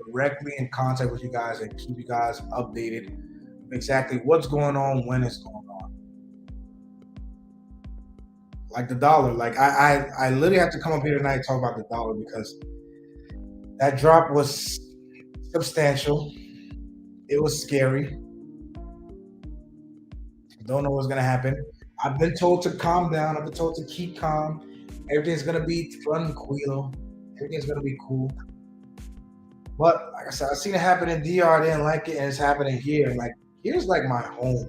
Speaker 1: directly in contact with you guys and keep you guys updated exactly what's going on when it's going on. Like the dollar. Like I literally have to come up here tonight and talk about the dollar because that drop was substantial. It was scary. Don't know what's gonna happen. I've been told to calm down. I've been told to keep calm. Everything's gonna be tranquilo. Everything's gonna be cool. But like I said, I've seen it happen in DR. I didn't like it, and it's happening here. Like here's like my home.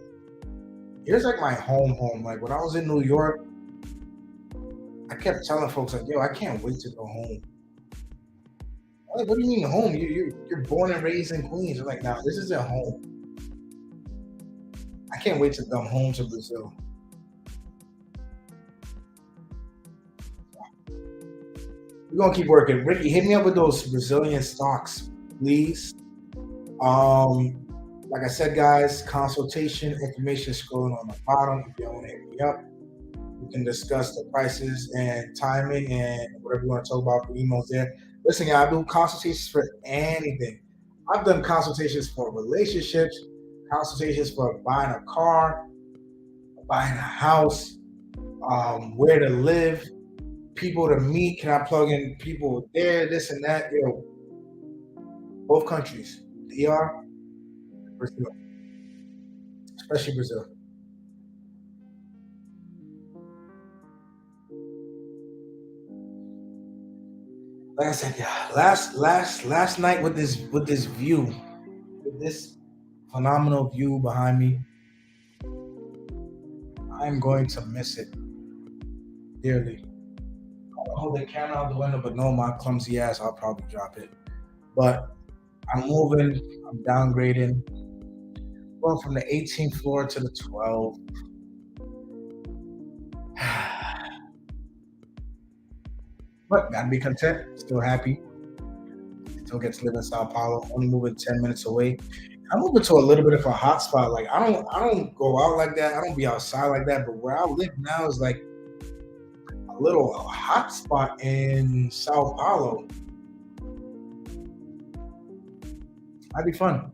Speaker 1: Here's like my home. Like when I was in New York, I kept telling folks like, "Yo, I can't wait to go home." I'm like, what do you mean home? You're born and raised in Queens. I'm like, nah, this isn't home. I can't wait to come home to Brazil. We're gonna keep working. Ricky, hit me up with those Brazilian stocks, please. Um, like I said, guys, consultation information is scrolling on the bottom. If you want to hit me up, we can discuss the prices and timing and whatever you want to talk about. The emails there. Listen, guys, I do consultations for anything. I've done consultations for relationships, consultations for buying a car, buying a house, where to live, people to meet. Can I plug in people there, this and that? Both countries, DR, Brazil, especially Brazil. Like I said, yeah, last night with this view, with this phenomenal view behind me, I'm going to miss it dearly. I'll hold the camera out the window, but no, my clumsy ass, I'll probably drop it. But I'm moving, I'm downgrading, going from the 18th floor to the 12th. But gotta be content, still happy, still get to live in Sao Paulo, only moving 10 minutes away. I'm moving to a little bit of a hot spot. Like I don't go out like that. I don't be outside like that. But where I live now is like a little hot spot in Sao Paulo. That'd be fun.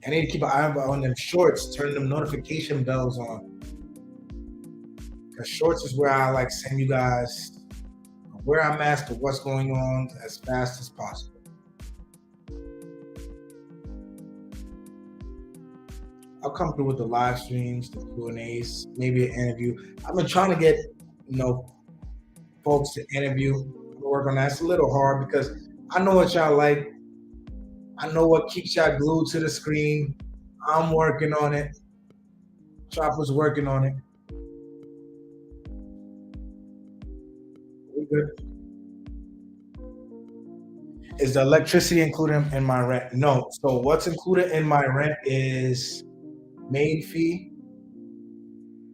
Speaker 1: I need to keep an eye on them shorts, turn them notification bells on. Because shorts is where I like send you guys where I'm at to what's going on as fast as possible. I'll come through with the live streams, the Q&As, maybe an interview. I've been trying to get, you know, folks to interview. Work on that. It's a little hard because I know what y'all like. I know what keeps y'all glued to the screen. I'm working on it. Chopper's working on it. We good. Is the electricity included in my rent? No. So what's included in my rent is maid fee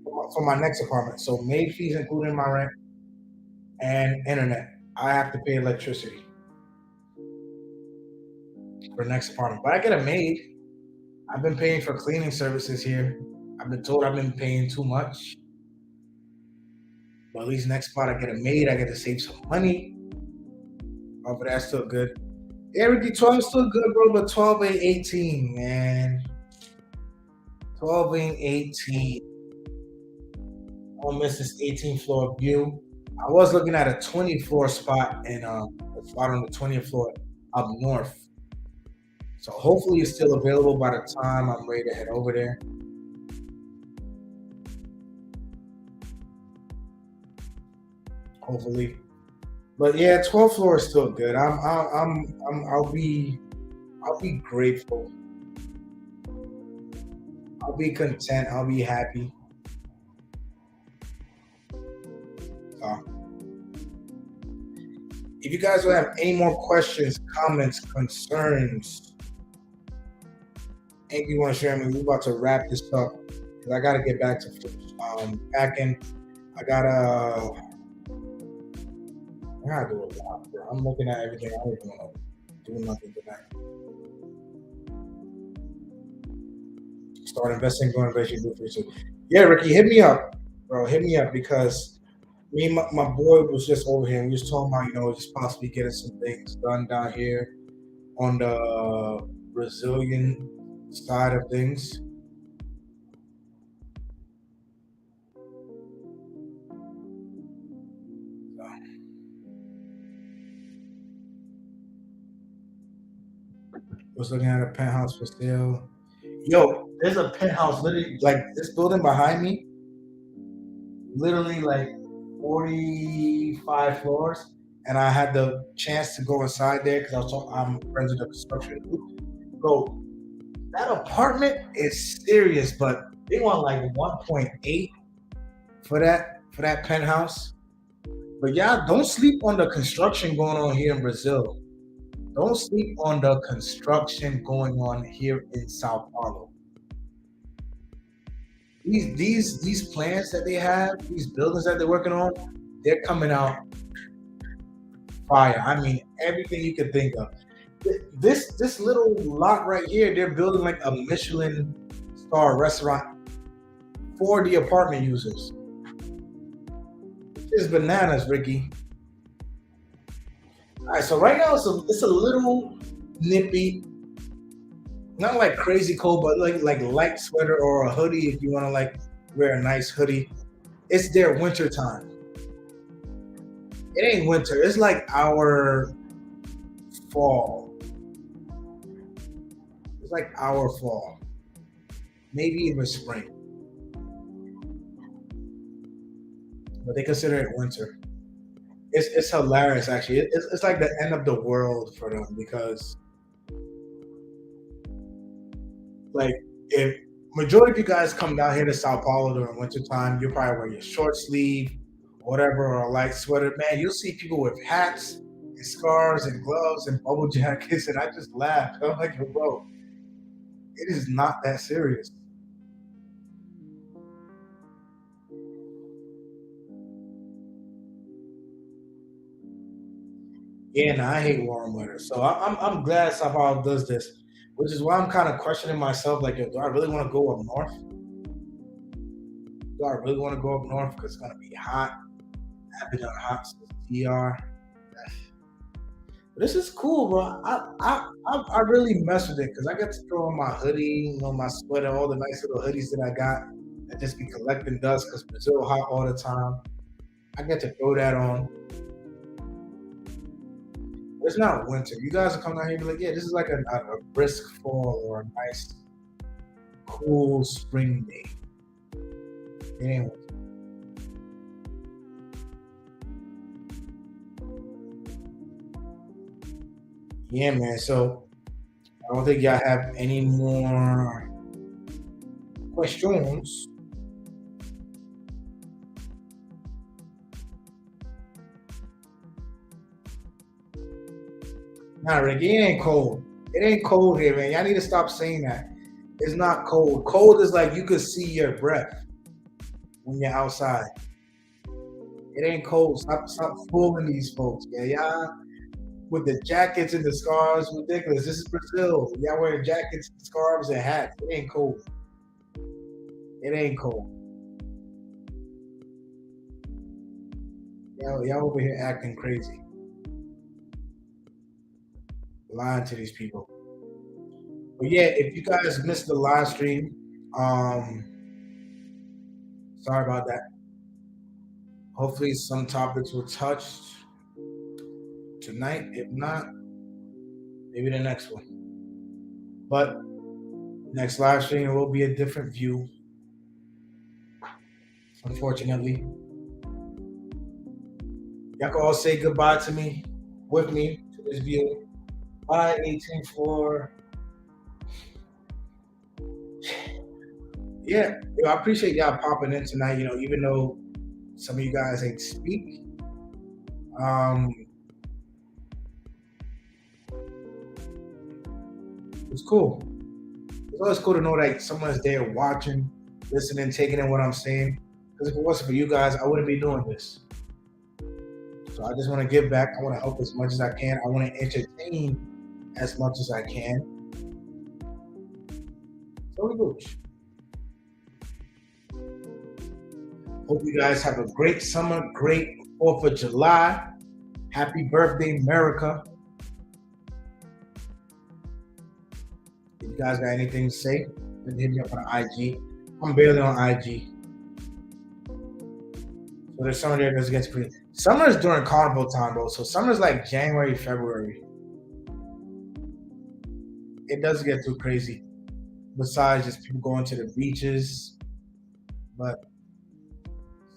Speaker 1: for my next apartment. So maid fees included in my rent and internet. I have to pay electricity for the next apartment. But I get a maid. I've been paying for cleaning services here. I've been told I've been paying too much. But at least next spot I get a maid, I get to save some money. Oh, but that's still good. Yeah, Ricky, 12 is still good, bro, but 12 ain't 18, man. 12 ain't 18. I'll miss this 18th floor view. I was looking at a 20th floor spot and a spot on the 20th floor up north. So hopefully it's still available by the time I'm ready to head over there. Hopefully. But yeah, 12th floor is still good. I'll be grateful. I'll be content. I'll be happy. Uh, if you guys don't have any more questions, comments, concerns, anything you want to share with me, we're about to wrap this up because I got to get back to packing. I gotta, I gotta do a lot, bro. I'm looking at everything. I don't even want to do nothing tonight. Start investing, go invest, you do for yourself. Yeah, Ricky, hit me up, bro. Hit me up because me and my boy was just over here. We was talking about, just possibly getting some things done down here on the Brazilian side of things. Was looking at a penthouse for sale. Yo, there's a penthouse literally like this building behind me, literally like 45 floors. And I had the chance to go inside there because I'm friends with the construction group. Bro, that apartment is serious, but they want like 1.8 for that penthouse. But yeah, don't sleep on the construction going on here in Brazil. Don't sleep on the construction going on here in Sao Paulo. These plans that they have, these buildings that they're working on, they're coming out fire. I mean, everything you can think of. This little lot right here, they're building like a Michelin star restaurant for the apartment users. It's bananas, Ricky. All right, so right now it's a little nippy, not like crazy cold, but like light sweater or a hoodie if you want to like wear a nice hoodie. It's their winter time. It ain't winter. It's like our fall. It's like our fall, maybe even spring, but they consider it winter. It's hilarious actually. It's like the end of the world for them because like if majority of you guys come down here to Sao Paulo during winter time, you probably wear your short sleeve, whatever, or a light sweater. Man, you'll see people with hats and scarves and gloves and bubble jackets, and I just laugh. I'm like, bro, it is not that serious. Yeah, nah, I hate warm weather. So I'm glad Sao Paulo does this, which is why I'm kind of questioning myself. Like, yo, do I really want to go up north? Do I really want to go up north? Because it's gonna be hot. I've been on hot since TR. This is cool, bro. I really mess with it because I get to throw on my hoodie, my sweater, all the nice little hoodies that I got that just be collecting dust because Brazil hot all the time. I get to throw that on. It's not winter. You guys will come down here and be like, yeah, this is like a brisk fall or a nice, cool spring day. Anyway, yeah, man. So I don't think y'all have any more questions. Nah, Rick, it ain't cold. It ain't cold here, man. Y'all need to stop saying that. It's not cold. Cold is like you could see your breath when you're outside. It ain't cold. Stop fooling these folks, man. Y'all with the jackets and the scarves, ridiculous. This is Brazil. Y'all wearing jackets, scarves, and hats. It ain't cold. It ain't cold. Y'all over here acting crazy, lying to these people. But yeah, if you guys missed the live stream, um, sorry about that. Hopefully, some topics were touched tonight. If not, maybe the next one. But next live stream will be a different view. Unfortunately, y'all can all say goodbye to me, with me, to this view. Bye, 18 for. Yeah, I appreciate y'all popping in tonight. Even though some of you guys ain't speak, um, it's cool. It's always cool to know that someone's there watching, listening, taking in what I'm saying. Because if it wasn't for you guys, I wouldn't be doing this. So I just want to give back. I want to help as much as I can. I want to entertain as much as I can. So we go. Hope you guys have a great summer, great 4th of July. Happy birthday, America. If you guys got anything to say, then hit me up on IG. I'm barely on IG. So there's summer there that gets pretty. Summer is during carnival time, though. So summer's like January, February. It does get too crazy. Besides just people going to the beaches. But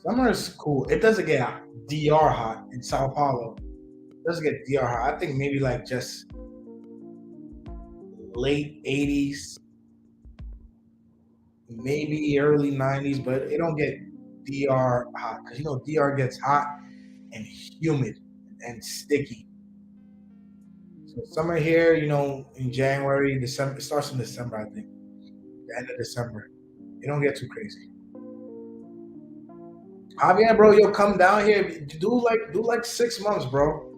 Speaker 1: summer is cool. It doesn't get DR hot in Sao Paulo. It doesn't get DR hot. I think maybe like just late 80s, maybe early 90s, but it don't get DR hot. Because DR gets hot and humid and sticky. So summer here, in January, December, it starts in December, I think. The end of December. It don't get too crazy. Javier, bro, yo, come down here. Do like 6 months, bro.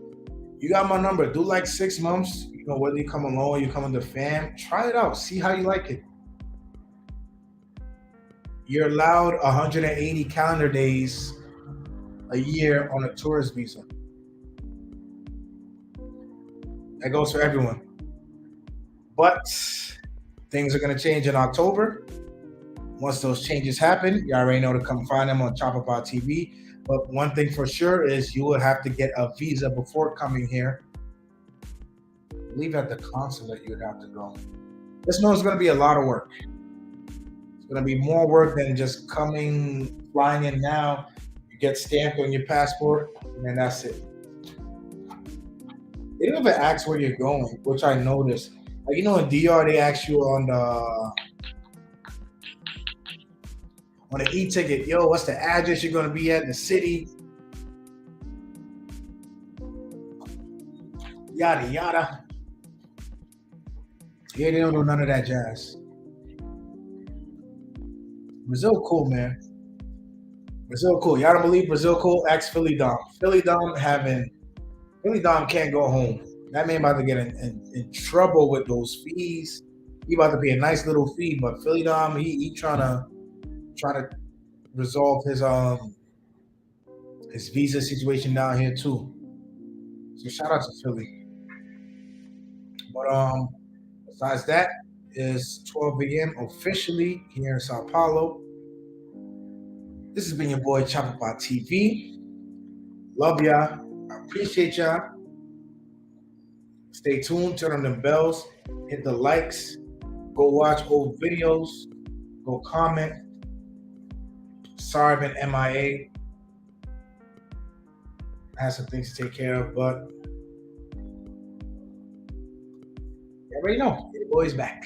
Speaker 1: You got my number. Do like 6 months. Whether you come alone, you come with the fam, try it out. See how you like it. You're allowed 180 calendar days a year on a tourist visa. That goes for everyone. But things are going to change in October. Once those changes happen, you already know to come find them on Chapapa TV. But one thing for sure is you will have to get a visa before coming here. I believe at the consulate you would have to go. This knows it's going to be a lot of work. It's going to be more work than just flying in now. You get stamped on your passport, and then that's it. They don't even ask where you're going, which I noticed. Like in DR, they ask you on the e-ticket, yo, what's the address you're gonna be at, the city, yada yada. Yeah, they don't do none of that jazz. Brazil cool, man. Brazil cool. Y'all don't believe Brazil cool? Ask Philly Dom. Philly Dom having Philly Dom can't go home. That man about to get in trouble with those fees. He about to pay a nice little fee, but Philly Dom, he trying to resolve his visa situation down here too. So shout out to Philly. But besides that, it's 12 a.m. officially here in Sao Paulo. This has been your boy Chapapa TV. Love y'all. I appreciate y'all. Stay tuned, turn on the bells, hit the likes, go watch old videos, go comment. Sorry I've been MIA. I had some things to take care of, but you already know, your boy's back.